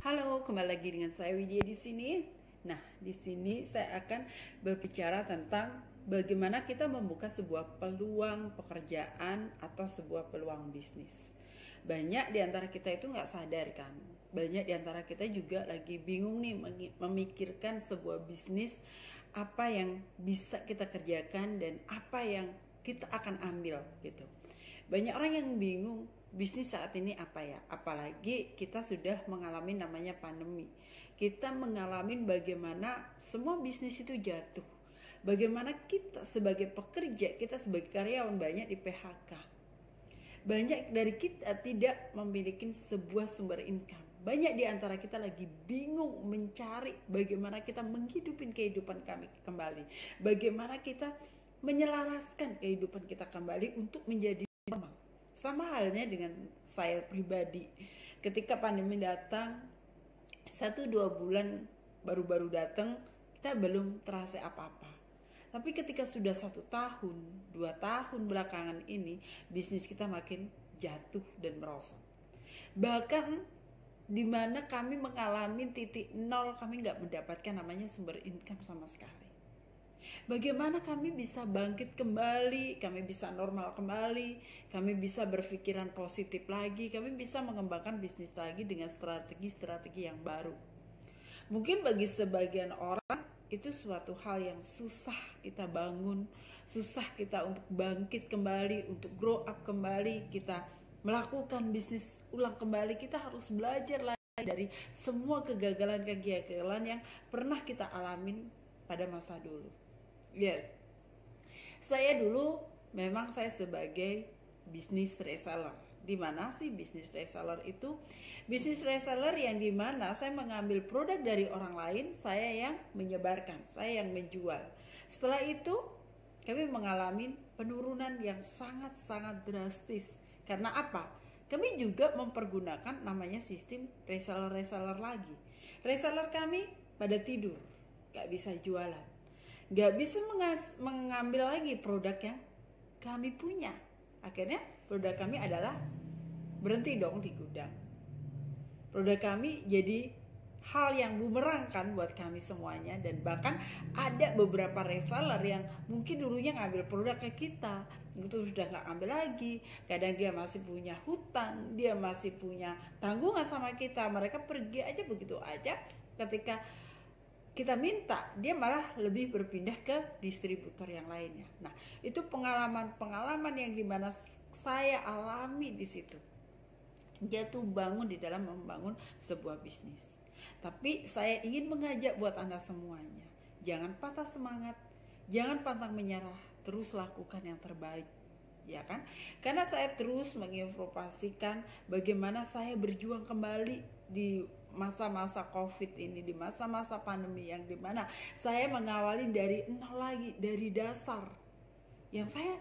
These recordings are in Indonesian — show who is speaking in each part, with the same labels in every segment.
Speaker 1: Halo, kembali lagi dengan saya Widya di sini. Nah, di sini saya akan berbicara tentang bagaimana kita membuka sebuah peluang pekerjaan atau sebuah peluang bisnis. Banyak di antara kita itu nggak sadar kan. Banyak di antara kita juga lagi bingung nih memikirkan sebuah bisnis, apa yang bisa kita kerjakan dan apa yang kita akan ambil gitu. Banyak orang yang bingung bisnis saat ini apa ya, apalagi kita sudah mengalami namanya pandemi. Kita mengalami bagaimana semua bisnis itu jatuh, bagaimana kita sebagai pekerja, kita sebagai karyawan banyak di PHK. Banyak dari kita tidak memiliki sebuah sumber income. Banyak di antara kita lagi bingung mencari bagaimana kita menghidupin kehidupan kami kembali, bagaimana kita menyelaraskan kehidupan kita kembali untuk menjadi normal. Sama halnya dengan saya pribadi, ketika pandemi datang 1-2 bulan baru-baru datang, kita belum terasa apa-apa. Tapi ketika sudah 1 tahun, 2 tahun belakangan ini, bisnis kita makin jatuh dan merosot. Bahkan di mana kami mengalami titik nol, kami nggak mendapatkan namanya sumber income sama sekali. Bagaimana kami bisa bangkit kembali, kami bisa normal kembali, kami bisa berpikiran positif lagi, kami bisa mengembangkan bisnis lagi dengan strategi-strategi yang baru. Mungkin bagi sebagian orang itu suatu hal yang susah kita bangun, susah kita untuk bangkit kembali, untuk grow up kembali, kita melakukan bisnis ulang kembali. Kita harus belajar lagi dari semua kegagalan-kegagalan yang pernah kita alamin pada masa dulu. Ya, saya dulu memang saya sebagai bisnis reseller. Di mana sih bisnis reseller itu? Bisnis reseller yang dimana saya mengambil produk dari orang lain, saya yang menyebarkan, saya yang menjual. Setelah itu kami mengalami penurunan yang sangat-sangat drastis. Karena apa? Kami juga mempergunakan namanya sistem reseller lagi. Reseller kami pada tidur, gak bisa jualan, gak bisa mengambil lagi produk yang kami punya. Akhirnya produk kami adalah berhenti dong di gudang. Produk kami jadi hal yang bumerang kan buat kami semuanya. Dan bahkan ada beberapa reseller yang mungkin dulunya ngambil produk ke kita, itu sudah gak ambil lagi. Kadang dia masih punya hutang, dia masih punya tanggungan sama kita, mereka pergi aja begitu aja. Ketika kita minta, dia malah lebih berpindah ke distributor yang lainnya. Nah, itu pengalaman yang dimana saya alami di situ. Jatuh bangun di dalam membangun sebuah bisnis. Tapi saya ingin mengajak buat Anda semuanya, jangan patah semangat, jangan pantang menyerah, terus lakukan yang terbaik. Ya kan? Karena saya terus menginformasikan bagaimana saya berjuang kembali di masa-masa COVID ini, di masa-masa pandemi yang dimana saya mengawali dari nol lagi, dari dasar. Yang saya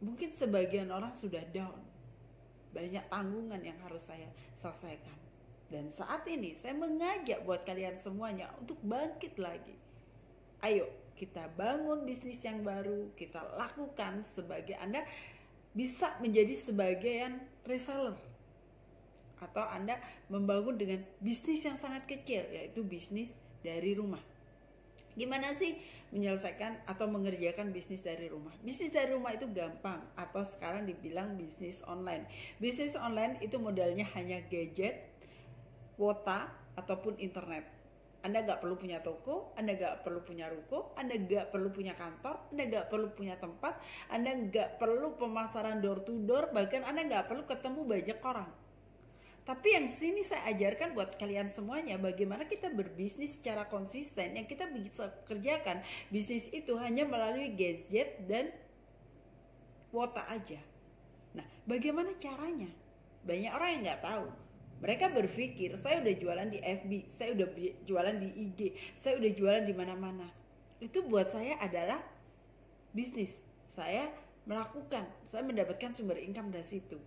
Speaker 1: mungkin sebagian orang sudah down, banyak tanggungan yang harus saya selesaikan. Dan saat ini saya mengajak buat kalian semuanya untuk bangkit lagi. Ayo kita bangun bisnis yang baru, kita lakukan sebagai Anda bisa menjadi sebagian reseller. Atau Anda membangun dengan bisnis yang sangat kecil, yaitu bisnis dari rumah. Gimana sih menyelesaikan atau mengerjakan bisnis dari rumah? Bisnis dari rumah itu gampang, atau sekarang dibilang bisnis online. Bisnis online itu modalnya hanya gadget, kuota, ataupun internet. Anda gak perlu punya toko, Anda gak perlu punya ruko, Anda gak perlu punya kantor, Anda gak perlu punya tempat, Anda gak perlu pemasaran door to door, bahkan Anda gak perlu ketemu banyak orang. Tapi yang sini saya ajarkan buat kalian semuanya bagaimana kita berbisnis secara konsisten. Yang kita bisa kerjakan bisnis itu hanya melalui gadget dan kuota aja. Nah, bagaimana caranya? Banyak orang yang nggak tahu. Mereka berpikir saya udah jualan di FB, saya udah jualan di IG, saya udah jualan di mana-mana. Itu buat saya adalah bisnis. Saya mendapatkan sumber income dari situ.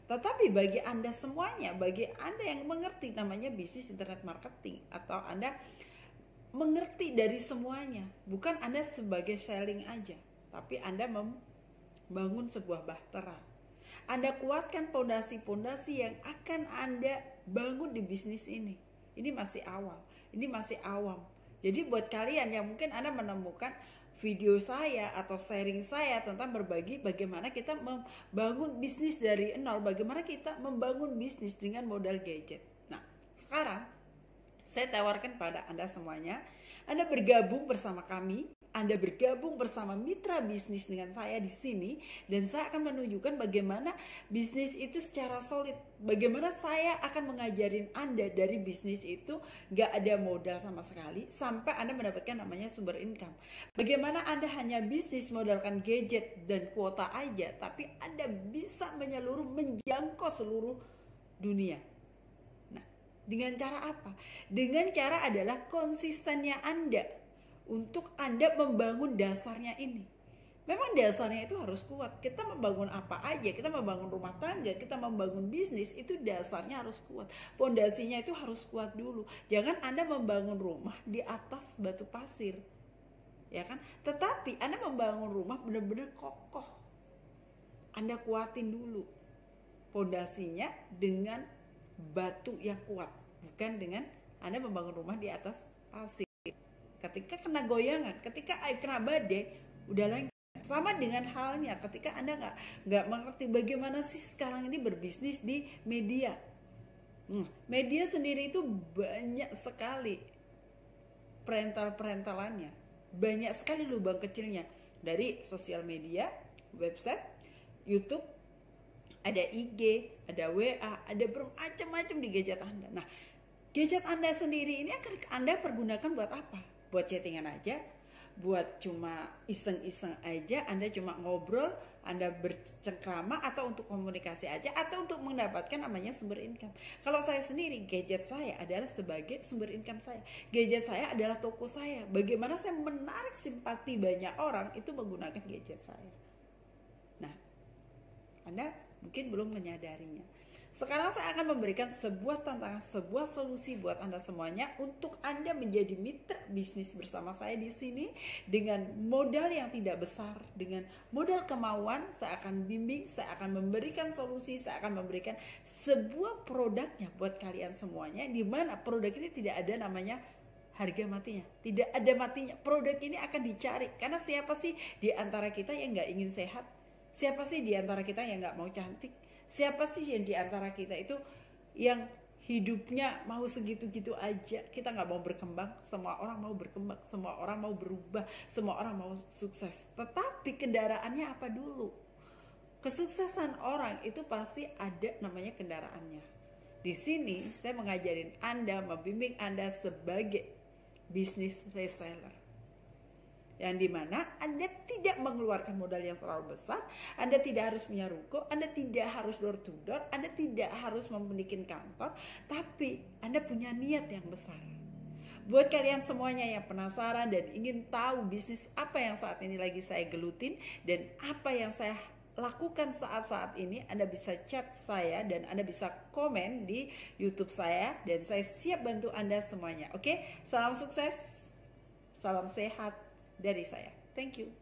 Speaker 1: Tetapi bagi Anda semuanya, bagi Anda yang mengerti namanya bisnis internet marketing, atau Anda mengerti dari semuanya, bukan Anda sebagai selling aja, tapi Anda membangun sebuah bahtera. Anda kuatkan pondasi-pondasi yang akan Anda bangun di bisnis ini. Ini masih awal, ini masih awam. Jadi buat kalian yang mungkin Anda menemukan video saya atau sharing saya tentang berbagi bagaimana kita membangun bisnis dari nol, bagaimana kita membangun bisnis dengan modal gadget. Nah, sekarang saya tawarkan pada Anda semuanya, Anda bergabung bersama kami, Anda bergabung bersama mitra bisnis dengan saya di sini, dan saya akan menunjukkan bagaimana bisnis itu secara solid. Bagaimana saya akan mengajarin Anda dari bisnis itu gak ada modal sama sekali sampai Anda mendapatkan namanya sumber income. Bagaimana Anda hanya bisnis modalkan gadget dan kuota aja, tapi Anda bisa menjangkau seluruh dunia. Nah, dengan cara apa? Dengan cara adalah konsistennya Anda untuk Anda membangun dasarnya ini. Memang dasarnya itu harus kuat. Kita membangun apa aja, kita membangun rumah tangga, kita membangun bisnis, itu dasarnya harus kuat. Pondasinya itu harus kuat dulu. Jangan Anda membangun rumah di atas batu pasir, ya kan? Tetapi Anda membangun rumah benar-benar kokoh. Anda kuatin dulu pondasinya dengan batu yang kuat, bukan dengan Anda membangun rumah di atas pasir. Ketika kena goyangan, ketika air kena badai, udah lengket. Sama dengan halnya ketika Anda nggak mengerti bagaimana sih sekarang ini berbisnis di media. Media sendiri itu banyak sekali perental-perentalannya, banyak sekali lubang kecilnya. Dari sosial media, website, YouTube, ada IG, ada WA, ada bermacam-macam di gadget Anda. Nah, gadget Anda sendiri ini akan Anda pergunakan buat apa? Buat chattingan aja, buat cuma iseng-iseng aja, Anda cuma ngobrol, Anda bercengkrama, atau untuk komunikasi aja, atau untuk mendapatkan namanya sumber income. Kalau saya sendiri, gadget saya adalah sebagai sumber income saya. Gadget saya adalah toko saya. Bagaimana saya menarik simpati banyak orang itu menggunakan gadget saya. Nah, Anda mungkin belum menyadarinya. Sekarang saya akan memberikan sebuah tantangan, sebuah solusi buat Anda semuanya untuk Anda menjadi mitra bisnis bersama saya di sini dengan modal yang tidak besar, dengan modal kemauan. Saya akan bimbing, saya akan memberikan solusi, saya akan memberikan sebuah produknya buat kalian semuanya, di mana produk ini tidak ada namanya harga matinya, tidak ada matinya. Produk ini akan dicari, karena siapa sih di antara kita yang nggak ingin sehat? Siapa sih di antara kita yang nggak mau cantik? Siapa sih yang di antara kita itu yang hidupnya mau segitu-gitu aja? Kita nggak mau berkembang. Semua orang mau berkembang, semua orang mau berubah, semua orang mau sukses. Tetapi kendaraannya apa dulu? Kesuksesan orang itu pasti ada namanya kendaraannya. Di sini saya mengajarin Anda, membimbing Anda sebagai bisnis reseller, yang dimana Anda tidak mengeluarkan modal yang terlalu besar, Anda tidak harus punya ruko, Anda tidak harus door to door, Anda tidak harus memiliki kantor, tapi Anda punya niat yang besar. Buat kalian semuanya yang penasaran dan ingin tahu bisnis apa yang saat ini lagi saya gelutin dan apa yang saya lakukan saat-saat ini, Anda bisa chat saya dan Anda bisa komen di YouTube saya, dan saya siap bantu Anda semuanya. Oke, salam sukses, salam sehat dari saya. Thank you.